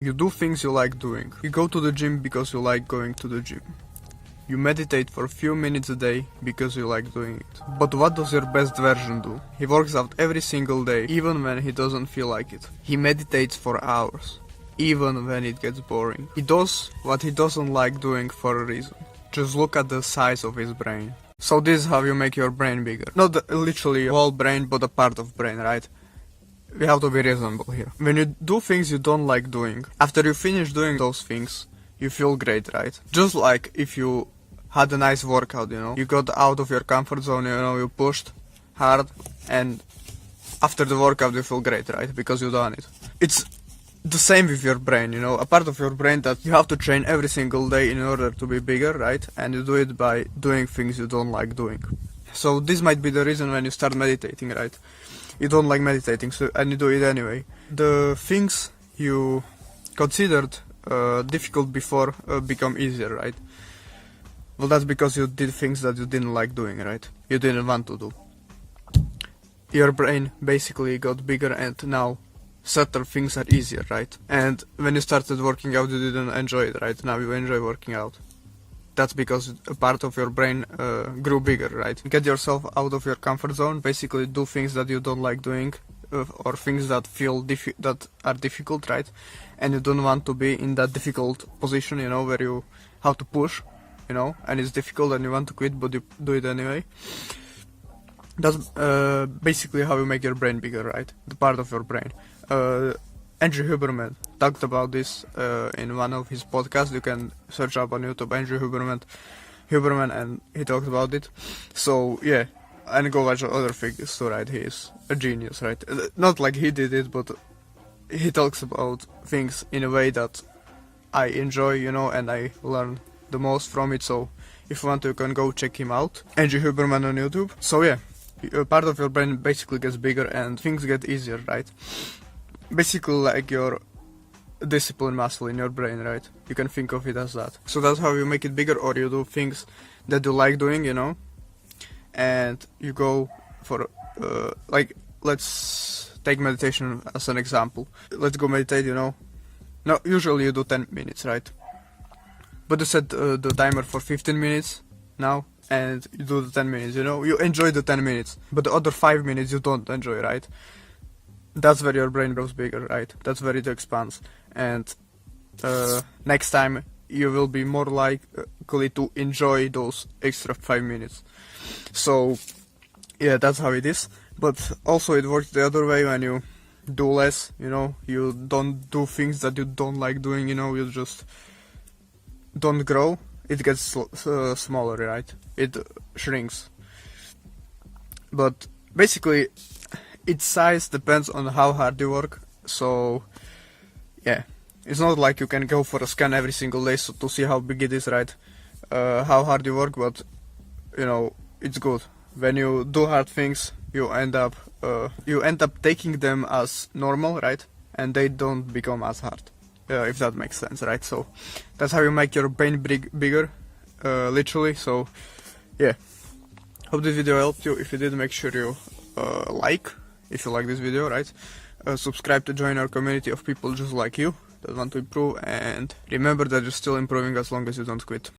You do things you like doing. You go to the gym because you like going to the gym. You meditate for a few minutes a day because you like doing it. But what does your best version do? He works out every single day, even when he doesn't feel like it. He meditates for hours, even when it gets boring. He does what he doesn't like doing for a reason. Just look at the size of his brain. So this is how you make your brain bigger. Not literally a whole brain, but a part of brain, right? We have to be reasonable here. When you do things you don't like doing, after you finish doing those things, you feel great, right? Just like if you had a nice workout, you got out of your comfort zone, you pushed hard, and after the workout you feel great, right? Because you done it. It's the same with your brain, a part of your brain that you have to train every single day in order to be bigger, right? And you do it by doing things you don't like doing. So this might be the reason when you start meditating, right? You don't like meditating, and you do it anyway. The things you considered difficult before become easier, right? Well, that's because you did things that you didn't like doing, right? You didn't want to do. Your brain basically got bigger, and now certain things are easier, right? And when you started working out, you didn't enjoy it, right? Now you enjoy working out. That's because a part of your brain grew bigger, right? Get yourself out of your comfort zone. Basically, do things that you don't like doing, or things that that are difficult, right? And you don't want to be in that difficult position, where you have to push, and it's difficult and you want to quit, but you do it anyway. That's basically how you make your brain bigger, right? The part of your brain. Andrew Huberman talked about this in one of his podcasts. You can search up on YouTube Andrew Huberman, and he talked about it. So yeah, and go watch other things too, right? He is a genius, right? Not like he did it, but he talks about things in a way that I enjoy, and I learn the most from it. So if you want to, you can go check him out, Andrew Huberman on YouTube. So yeah, part of your brain basically gets bigger and things get easier, right? Basically like your discipline muscle in your brain, right? You can think of it as that. So that's how you make it bigger, or you do things that you like doing, and you go for like, let's take meditation as an example. Let's go meditate, No, usually you do 10 minutes, right? But you set the timer for 15 minutes now, and you do the 10 minutes, You enjoy the 10 minutes, but the other 5 minutes you don't enjoy, right? That's where your brain grows bigger, right? That's where it expands. And next time you will be more likely to enjoy those extra 5 minutes. So yeah, that's how it is. But also it works the other way when you do less, You don't do things that you don't like doing, You just don't grow. It gets smaller, right? It shrinks. But basically its size depends on how hard you work. So yeah, it's not like you can go for a scan every single day to see how big it is, right? How hard you work, but it's good. When you do hard things, you end up taking them as normal, right? And they don't become as hard, if that makes sense, right? So that's how you make your brain bigger, literally. So yeah, hope this video helped you. If you did, make sure you if you like this video, right? Subscribe to join our community of people just like you that want to improve, and remember that you're still improving as long as you don't quit.